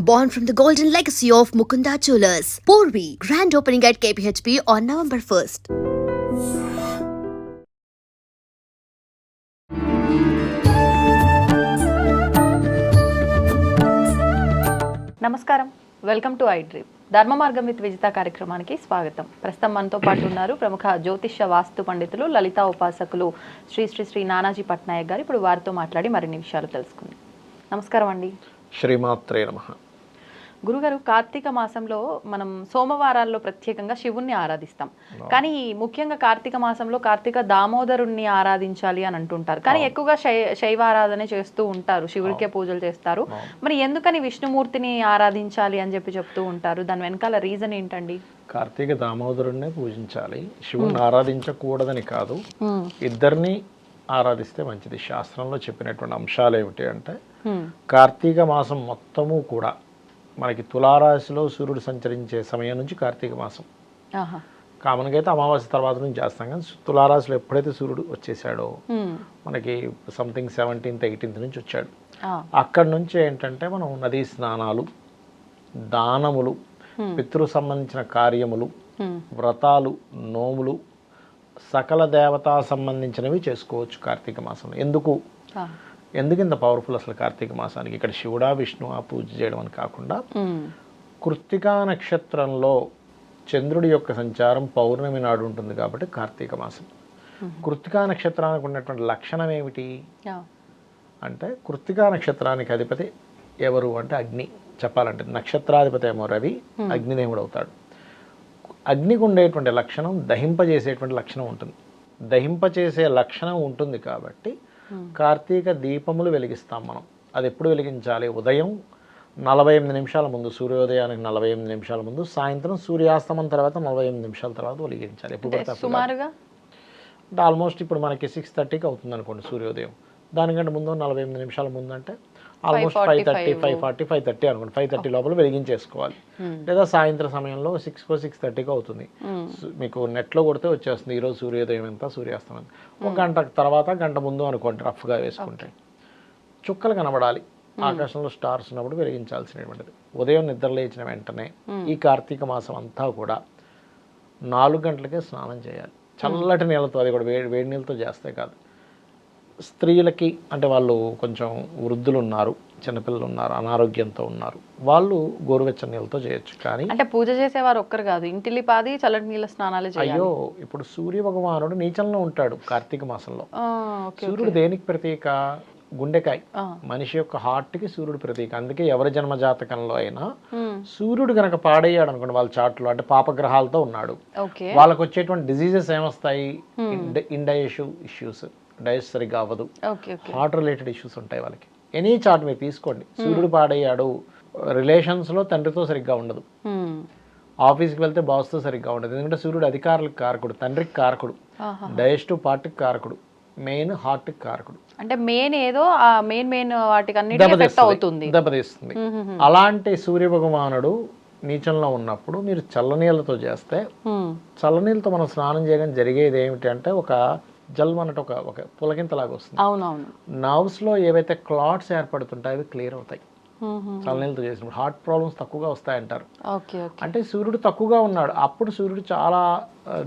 born from the golden legacy of Mukunda Jewelers. Porvi, grand opening at KPHP on November 1st. నమస్కారం, welcome to I dream. ధర్మ మార్గం with Vijitha కార్యక్రమానికి స్వాగతం. ప్రస్తుతం మనతో పాటు ఉన్నారు ప్రముఖ జ్యోతిష్య వాస్తు పండితులు, లలితా ఉపాసకులు శ్రీ శ్రీ శ్రీ నానాజీ పట్నాయక్ గారు. ఇప్పుడు వారితో మాట్లాడి మరిన్ని విషయాలు తెలుసుకుందాం. నమస్కారం అండి. శ్రీమాత్రే నమః. గురుగారు, కార్తీక మాసంలో మనం సోమవారాల్లో ప్రత్యేకంగా శివుణ్ణి ఆరాధిస్తాం. కానీ ముఖ్యంగా కార్తీక మాసంలో కార్తీక దామోదరుణ్ణి ఆరాధించాలి అని అంటుంటారు. కానీ ఎక్కువగా శైవ ఆరాధన చేస్తూ ఉంటారు, శివుడికే పూజలు చేస్తారు. మరి ఎందుకని విష్ణుమూర్తిని ఆరాధించాలి అని చెప్తూ ఉంటారు? దాని వెనకాల రీజన్ ఏంటండి? కార్తీక దామోదరుణ్ణే పూజించాలి, శివుణ్ణి ఆరాధించకూడదని కాదు. ఇద్దరిని ఆరాధిస్తే మంచిది. శాస్త్రంలో చెప్పినటువంటి అంశాలు ఏమిటి అంటే, కార్తీక మాసం మొత్తము కూడా మనకి తులారాశిలో సూర్యుడు సంచరించే సమయం నుంచి కార్తీక మాసం కామన్గా అయితే అమావాస్య తర్వాత నుంచి చేస్తాం. కానీ తులారాశిలో ఎప్పుడైతే సూర్యుడు వచ్చేసాడో మనకి సంథింగ్ 17th 18th నుంచి వచ్చాడు. అక్కడి నుంచి ఏంటంటే మనం నదీ స్నానాలు, దానములు, పితృ సంబంధించిన కార్యములు, వ్రతాలు, నోములు, సకల దేవతా సంబంధించినవి చేసుకోవచ్చు కార్తీక మాసంలో. ఎందుకు ఇంత పవర్ఫుల్ అసలు కార్తీక మాసానికి? ఇక్కడ శివుడా విష్ణు ఆ పూజ చేయడం అని కాకుండా, కృత్తికా నక్షత్రంలో చంద్రుడి యొక్క సంచారం పౌర్ణమి నాడు ఉంటుంది కాబట్టి కార్తీక మాసం. కృత్తికా నక్షత్రానికి ఉన్నటువంటి లక్షణం ఏమిటి అంటే, కృత్తికా నక్షత్రానికి అధిపతి ఎవరు అంటే అగ్ని. చెప్పాలంటే నక్షత్రాధిపతి ఏమో రవి, అగ్నిదేవుడు అవుతాడు. అగ్నికి ఉండేటువంటి లక్షణం దహింపజేసేటువంటి లక్షణం ఉంటుంది. దహింపచేసే లక్షణం ఉంటుంది కాబట్టి కార్తీక దీపములు వెలిగిస్తాం మనం. అది ఎప్పుడు వెలిగించాలి? ఉదయం 48 నిమిషాల ముందు, సూర్యోదయానికి 48 నిమిషాల ముందు, సాయంత్రం సూర్యాస్తమం తర్వాత 48 నిమిషాల తర్వాత వెలిగించాలి. ఎప్పుడు పడితే సుమారుగా అంటే ఆల్మోస్ట్ ఇప్పుడు మనకి 6:30కి అవుతుంది అనుకోండి సూర్యోదయం. దానికంటే ముందు 48 నిమిషాల ముందు అంటే ఆల్మోస్ట్ 5:30, 5:40, 5:30 అనుకోండి. 5:30 లోపల వెలిగించేసుకోవాలి. లేదా సాయంత్రం సమయంలో 6:30కి అవుతుంది. మీకు నెట్లో కొడితే వచ్చేస్తుంది ఈరోజు సూర్యోదయం ఎంత, సూర్యాస్తమం ఎంత. ఒక గంట తర్వాత, గంట ముందు అనుకోండి రఫ్గా వేసుకుంటే. చుక్కలు కనబడాలి, ఆకాశంలో స్టార్స్ ఉన్నప్పుడు వెలిగించాల్సినటువంటిది. ఉదయం నిద్ర లేచిన వెంటనే ఈ కార్తీక మాసం అంతా కూడా 4 గంటలకే స్నానం చేయాలి. చల్లటి నీళ్ళతో, అది కూడా వేడి నీళ్ళతో చేస్తే కాదు. స్త్రీలకి అంటే వాళ్ళు కొంచెం వృద్ధులు ఉన్నారు, చిన్నపిల్లలు ఉన్నారు, అనారోగ్యంతో ఉన్నారు, వాళ్ళు గోరువెచ్చని నీళ్ళతో చేయొచ్చు. కానీ అంటే పూజ చేసేవారు ఒక్కరు కాదు, ఇంటిలి పాది చల్లటి నీళ్ళ స్నానాలు చేయాలి. అయ్యో, ఇప్పుడు సూర్య భగవానుడు నీచంలో ఉంటాడు కార్తీక మాసంలో. సూర్యుడు దేనికి ప్రతీక? గుండెకాయ. మనిషి యొక్క హార్ట్కి సూర్యుడు ప్రతీక. అందుకే ఎవరి జన్మ జాతకంలో అయినా సూర్యుడు కనుక పాడయ్యాడు అనుకోండి, వాళ్ళ చాట్లో అంటే పాపగ్రహాలతో ఉన్నాడు, వాళ్ళకు వచ్చేటువంటి డిజీజెస్ ఏమొస్తాయి? ఇండైజెషన్ ఇష్యూస్, డైజెస్ట్ సరిగ్గా అవ్వదు, హార్ట్ రిలేటెడ్ ఇష్యూస్ ఉంటాయి వాళ్ళకి. ఎనీ చార్ట్ మీరు తీసుకోండి, సూర్యుడు పాడయ్యాడు, రిలేషన్స్లో తండ్రితో సరిగ్గా ఉండదు, ఆఫీస్కి వెళ్తే బాస్తో సరిగ్గా ఉండదు. ఎందుకంటే సూర్యుడు అధికారులకు కారకుడు, తండ్రికి కారకుడు, డైజెస్టివ్ పార్ట్కి కారకుడు, మెయిన్ హార్ట్కి కారకుడు. అంటే మెయిన్ ఏదో మెయిన్ వాటికి దెబ్బతీస్తుంది. అలాంటి సూర్య భగవానుడు నీచంలో ఉన్నప్పుడు మీరు చల్లనీళ్ళతో చేస్తే, చల్లనీళ్ళతో మనం స్నానం చేయడం జరిగేది ఏమిటి అంటే, ఒక జల్ అన్నట్టు ఒక పులకింతలాగా వస్తుంది. నర్వ్స్లో ఏవైతే క్లాట్స్ ఏర్పడుతుంటాయో అవి క్లియర్ అవుతాయి చల్లనీళ్ళతో చేసినప్పుడు. హార్ట్ ప్రాబ్లమ్స్ తక్కువగా వస్తాయంటారు. అంటే సూర్యుడు తక్కువగా ఉన్నాడు, అప్పుడు సూర్యుడు చాలా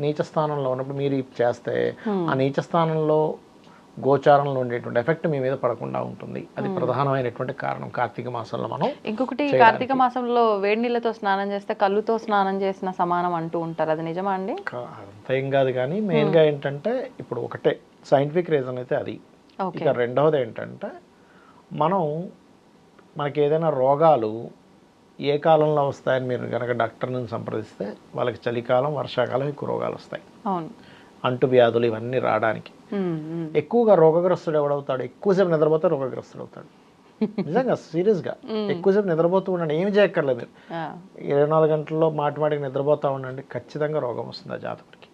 నీచ స్థానంలో ఉన్నప్పుడు మీరు చేస్తే ఆ నీచ స్థానంలో గోచారంలో ఉండేటువంటి ఎఫెక్ట్ మీ మీద పడకుండా ఉంటుంది. అది ప్రధానమైనటువంటి కారణం కార్తీక మాసంలో మనం. ఇంకొకటి, కార్తీక మాసంలో వేడి నీళ్ళతో స్నానం చేస్తే కళ్ళుతో స్నానం చేసిన సమానం అంటూ ఉంటారు, అది నిజమా అండి? అంత ఏం కాదు, కానీ మెయిన్గా ఏంటంటే ఇప్పుడు ఒకటే సైంటిఫిక్ రీజన్ అయితే అది. ఇక రెండవది ఏంటంటే, మనకి ఏదైనా రోగాలు ఏ కాలంలో వస్తాయని మీరు కనుక డాక్టర్ని సంప్రదిస్తే, వాళ్ళకి చలికాలం, వర్షాకాలం ఎక్కువ రోగాలు వస్తాయి. అంటు వ్యాధులు ఇవన్నీ రావడానికి ఎక్కువగా రోగగ్రస్తుడు ఎవడవుతాడు? ఎక్కువసేపు నిద్రపోతే రోగగ్రస్తుడు అవుతాడు. నిజంగా సీరియస్గా ఎక్కువసేపు నిద్రపోతూ ఉండండి, ఏమి చేయక్కర్లేదు. 24 గంటల్లో మాటిమాటికి నిద్రపోతూ ఉండండి, ఖచ్చితంగా రోగం వస్తుంది ఆ జాతకుడికి.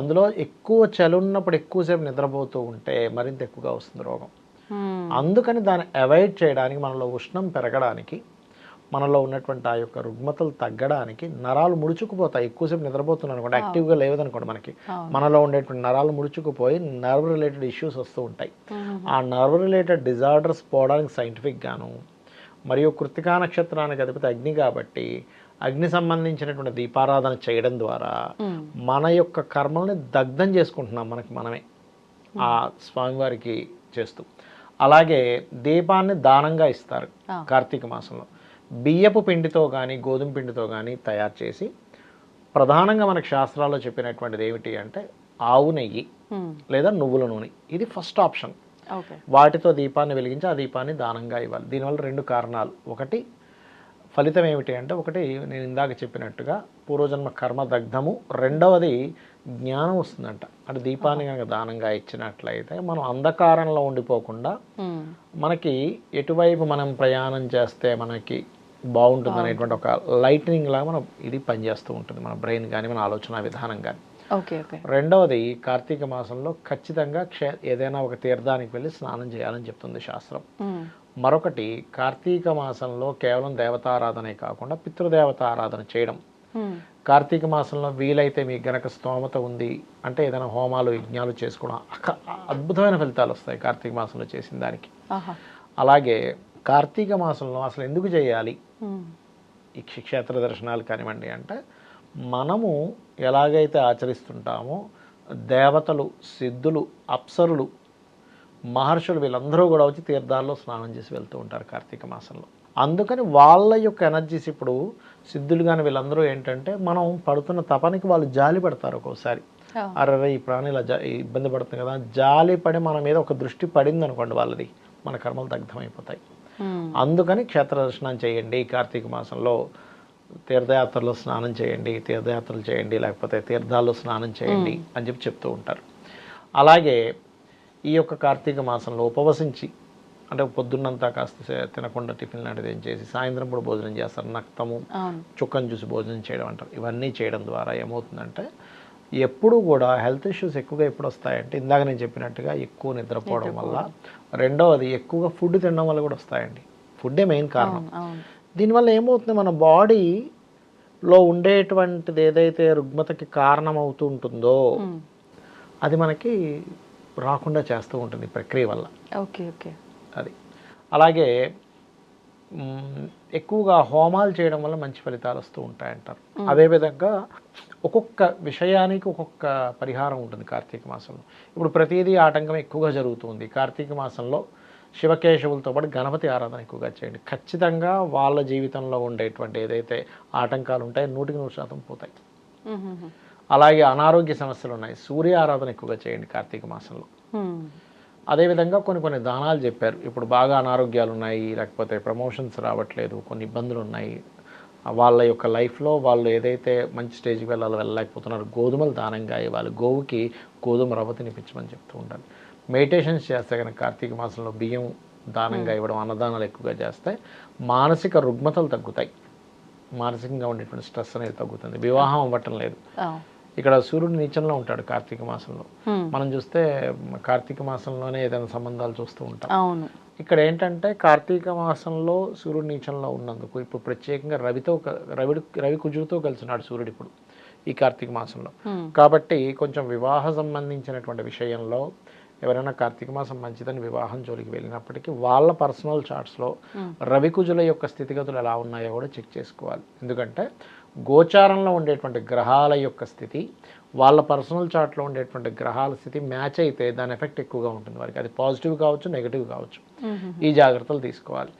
అందులో ఎక్కువ చలి ఉన్నప్పుడు ఎక్కువసేపు నిద్రపోతూ ఉంటే మరింత ఎక్కువగా వస్తుంది రోగం. అందుకని దాన్ని అవాయిడ్ చేయడానికి, మనలో ఉష్ణం పెరగడానికి, మనలో ఉన్నటువంటి ఆ యొక్క రుగ్మతలు తగ్గడానికి నరాలు ముడుచుకుపోతాయి. ఎక్కువసేపు నిద్రపోతున్నాను అనుకోండి, యాక్టివ్గా లేదనుకోండి, మనలో ఉండేటువంటి నరాలు ముడుచుకుపోయి నర్వ్ రిలేటెడ్ ఇష్యూస్ వస్తూ ఉంటాయి. ఆ నర్వ్ రిలేటెడ్ డిజార్డర్స్ పోవడానికి సైంటిఫిక్ గాను మరియు కృత్తికా నక్షత్రానికి అధిపతి అగ్ని కాబట్టి అగ్ని సంబంధించినటువంటి దీపారాధన చేయడం ద్వారా మన యొక్క కర్మల్ని దగ్ధం చేసుకుంటున్నాం మనమే ఆ స్వామివారికి చేస్తూ. అలాగే దీపాన్ని దానంగా ఇస్తారు కార్తీక మాసంలో. బియ్యపు పిండితో కానీ గోధుమ పిండితో కానీ తయారు చేసి, ప్రధానంగా మనకు శాస్త్రాల్లో చెప్పినటువంటిది ఏమిటి అంటే ఆవు నెయ్యి లేదా నువ్వుల నూనె, ఇది ఫస్ట్ ఆప్షన్. వాటితో దీపాన్ని వెలిగించి ఆ దీపాన్ని దానంగా ఇవ్వాలి. దీనివల్ల 2 కారణాలు. ఒకటి ఫలితం ఏమిటి అంటే, ఒకటి నేను ఇందాక చెప్పినట్టుగా పూర్వజన్మ కర్మ దగ్ధము, రెండవది జ్ఞానం వస్తుందంట. అంటే దీపాన్ని కనుక దానంగా ఇచ్చినట్లయితే మనం అంధకారంలో ఉండిపోకుండా మనకి ఎటువైపు మనం ప్రయాణం చేస్తే మనకి బాగుంటుంది అనేటువంటి ఒక లైట్నింగ్ లాగా మనం ఇది పనిచేస్తూ ఉంటుంది, మన బ్రెయిన్ కానీ మన ఆలోచన విధానం కానీ. రెండవది కార్తీక మాసంలో ఖచ్చితంగా ఏదైనా ఒక తీర్థానికి వెళ్ళి స్నానం చేయాలని చెప్తుంది శాస్త్రం. మరొకటి కార్తీక మాసంలో కేవలం దేవతారాధనే కాకుండా పితృదేవతారాధన చేయడం. కార్తీక మాసంలో వీలైతే మీకు గనక స్తోమత ఉంది అంటే ఏదైనా హోమాలు యజ్ఞాలు చేసుకోవడం అద్భుతమైన ఫలితాలు వస్తాయి కార్తీక మాసంలో చేసిన దానికి. అలాగే కార్తీక మాసంలో అసలు ఎందుకు చేయాలి ఈ క్షేత్ర దర్శనాలు కానివ్వండి అంటే, మనము ఎలాగైతే ఆచరిస్తుంటామో దేవతలు, సిద్ధులు, అప్సరులు, మహర్షులు వీళ్ళందరూ కూడా వచ్చి తీర్థాల్లో స్నానం చేసి వెళ్తూ ఉంటారు కార్తీక మాసంలో. అందుకని వాళ్ళ యొక్క ఎనర్జీస్, ఇప్పుడు సిద్ధులు కానీ వీళ్ళందరూ ఏంటంటే మనం పడుతున్న తపనికి వాళ్ళు జాలి పడతారు ఒక్కోసారి. అరే ఈ ప్రాణి ఇలా ఇబ్బంది పడుతుంది కదా, జాలి పడి మన మీద ఒక దృష్టి పడింది అనుకోండి వాళ్ళది, మన కర్మలు దగ్ధమైపోతాయి. అందుకని క్షేత్ర దర్శనం చేయండి కార్తీక మాసంలో, తీర్థయాత్రలో స్నానం చేయండి, తీర్థయాత్రలు చేయండి, లేకపోతే తీర్థాల్లో స్నానం చేయండి అని చెప్తూ ఉంటారు. అలాగే ఈ యొక్క కార్తీక మాసంలో ఉపవసించి, అంటే పొద్దున్నంతా కాస్త తినకుండా టిఫిన్ లాంటిది ఏం చేసి సాయంత్రం కూడా భోజనం చేస్తారు. నక్తము, చుక్కను చూసి భోజనం చేయడం అంటారు. ఇవన్నీ చేయడం ద్వారా ఏమవుతుందంటే ఎప్పుడు కూడా హెల్త్ ఇష్యూస్ ఎక్కువగా ఎప్పుడు వస్తాయంటే, ఇందాక నేను చెప్పినట్టుగా ఎక్కువ నిద్రపోవడం వల్ల, రెండవది ఎక్కువగా ఫుడ్ తినడం వల్ల కూడా వస్తాయండి. ఫుడ్డే మెయిన్ కారణం. దీనివల్ల ఏమవుతుంది, మన బాడీలో ఉండేటువంటిది ఏదైతే రుగ్మతకి కారణం అవుతూ ఉంటుందో అది మనకి రాకుండా చేస్తూ ఉంటుంది ప్రక్రియ వల్ల. అది అలాగే ఎక్కువగా హోమాలు చేయడం వల్ల మంచి ఫలితాలు వస్తూ ఉంటాయంటారు. అదేవిధంగా ఒక్కొక్క విషయానికి ఒక్కొక్క పరిహారం ఉంటుంది కార్తీక మాసంలో. ఇప్పుడు ప్రతిదీ ఆటంకం ఎక్కువగా జరుగుతుంది కార్తీక మాసంలో. శివకేశవులతో పాటు గణపతి ఆరాధన ఎక్కువగా చేయండి. ఖచ్చితంగా వాళ్ళ జీవితంలో ఉండేటువంటి ఏదైతే ఆటంకాలు ఉంటాయో 100% పోతాయి. అలాగే అనారోగ్య సమస్యలు ఉన్నాయి, సూర్య ఆరాధన ఎక్కువగా చేయండి కార్తీక మాసంలో. అదేవిధంగా కొన్ని దానాలు చెప్పారు. ఇప్పుడు బాగా అనారోగ్యాలు ఉన్నాయి, లేకపోతే ప్రమోషన్స్ రావట్లేదు, కొన్ని ఇబ్బందులు ఉన్నాయి, వాళ్ళ యొక్క లైఫ్లో వాళ్ళు ఏదైతే మంచి స్టేజ్కి వెళ్ళలేకపోతున్నారు, గోధుమలు దానంగా ఇవ్వాలి. గోవుకి గోధుమ రవ్వ తినిపించమని చెప్తూ ఉండాలి. మెడిటేషన్స్ చేస్తే కనుక కార్తీక మాసంలో బియ్యం దానంగా ఇవ్వడం, అన్నదానాలు ఎక్కువగా చేస్తే మానసిక రుగ్మతలు తగ్గుతాయి, మానసికంగా ఉండేటువంటి స్ట్రెస్ అనేది తగ్గుతుంది. వివాహం అవ్వటం లేదు. ఇక్కడ సూర్యుడు నీచంలో ఉంటాడు కార్తీక మాసంలో. మనం చూస్తే కార్తీక మాసంలోనే ఏదైనా సంబంధాలు చూస్తూ ఉంటాం. ఇక్కడ ఏంటంటే కార్తీక మాసంలో సూర్యుడు నీచంలో ఉన్నందుకు ఇప్పుడు ప్రత్యేకంగా రవి కుజుడితో కలిసినాడు సూర్యుడు ఇప్పుడు ఈ కార్తీక మాసంలో. కాబట్టి కొంచెం వివాహ సంబంధించినటువంటి విషయంలో ఎవరైనా కార్తీక మాసం మంచిదని వివాహం జోలికి వెళ్ళినప్పటికీ వాళ్ళ పర్సనల్ చార్ట్స్లో రవికుజుల యొక్క స్థితిగతులు ఎలా ఉన్నాయో కూడా చెక్ చేసుకోవాలి. ఎందుకంటే గోచారంలో ఉండేటువంటి గ్రహాల యొక్క స్థితి వాళ్ళ పర్సనల్ చార్ట్లో ఉండేటువంటి గ్రహాల స్థితి మ్యాచ్ అయితే దాని ఎఫెక్ట్ ఎక్కువగా ఉంటుంది వారికి. అది పాజిటివ్ కావచ్చు, నెగిటివ్ కావచ్చు. ఈ జాగ్రత్తలు తీసుకోవాలి.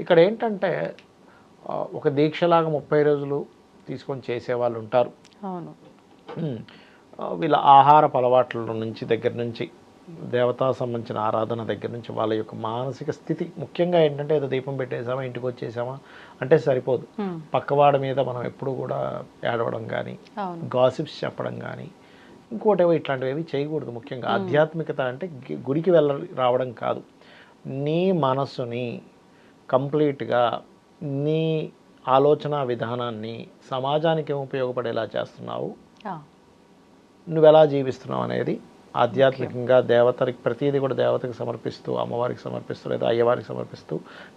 ఇక్కడ ఏంటంటే ఒక దీక్షలాగా 30 రోజులు తీసుకొని చేసేవాళ్ళు ఉంటారు. వీళ్ళ ఆహారపు అలవాట్ల నుంచి దగ్గర నుంచి దేవతా సంబంధించిన ఆరాధన దగ్గర నుంచి వాళ్ళ యొక్క మానసిక స్థితి, ముఖ్యంగా ఏంటంటే ఏదో దీపం పెట్టేసామా ఇంటికి వచ్చేసామా అంటే సరిపోదు. పక్కవాడి మీద మనం ఎప్పుడు కూడా ఏడవడం కానీ, గాసిప్స్ చెప్పడం కానీ, ఇంకోటేవో ఇట్లాంటివి చేయకూడదు. ముఖ్యంగా ఆధ్యాత్మికత అంటే గుడికి రావడం కాదు, నీ మనస్సుని కంప్లీట్గా నీ ఆలోచన విధానాన్ని సమాజానికి ఉపయోగపడేలా చేస్తున్నావు, నువ్వు ఎలా జీవిస్తున్నావు అనేది ఆధ్యాత్మికంగా దేవతకి ప్రతిదీ కూడా దేవతకి సమర్పిస్తూ, అమ్మవారికి సమర్పిస్తూ లేదా అయ్యవారికి సమర్పిస్తూ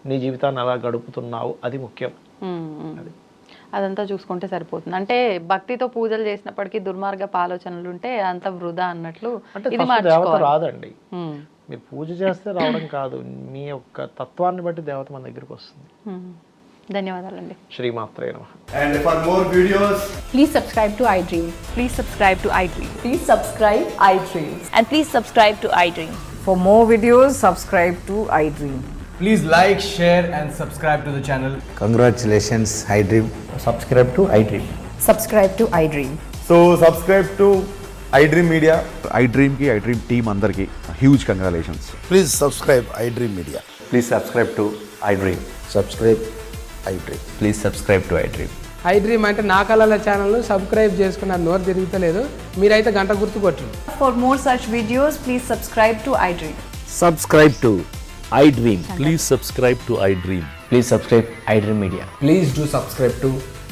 నీ జీవితాన్ని అలా గడుపుతున్నావు, అది ముఖ్యం. అదంతా చూసుకుంటే సరిపోతుంది. అంటే భక్తితో పూజలు చేసినప్పటికీ దుర్మార్గపు ఆలోచనలు ఉంటే అంత వృధా అన్నట్లు. అంటే దేవత రాదండి. మీరు పూజ చేస్తే రావడం కాదు, మీ యొక్క తత్వాన్ని బట్టి దేవత మన దగ్గరికి వస్తుంది. ధన్యవాదాలండి. శ్రీమాత్రే నమః. And for more videos, Please subscribe to iDream. Please subscribe to iDream. Please subscribe iDream. And please subscribe to iDream. For more videos, subscribe to iDream. please like, share, and subscribe to the channel. Congratulations, iDream. Subscribe to iDream. Subscribe to iDream. So subscribe to iDream Media. iDream की iDream team अंदर की huge congratulations. Please subscribe iDream Media. Please subscribe to iDream. Subscribe iDream. Please subscribe to iDream. iDream అంటే నా కళల ఛానల్ను subscribe చేసుకున్న నోరు తిరుగుతలేదు, మీరైతే గంట గుర్తు కొట్టండి. For more such videos, please subscribe to iDream. Subscribe to iDream. Please subscribe to iDream. Please subscribe iDream Media. Please do subscribe to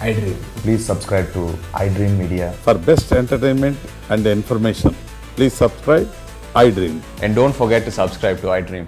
iDream. Please subscribe to iDream Media. For best entertainment and information, please subscribe iDream. And don't forget to subscribe to iDream.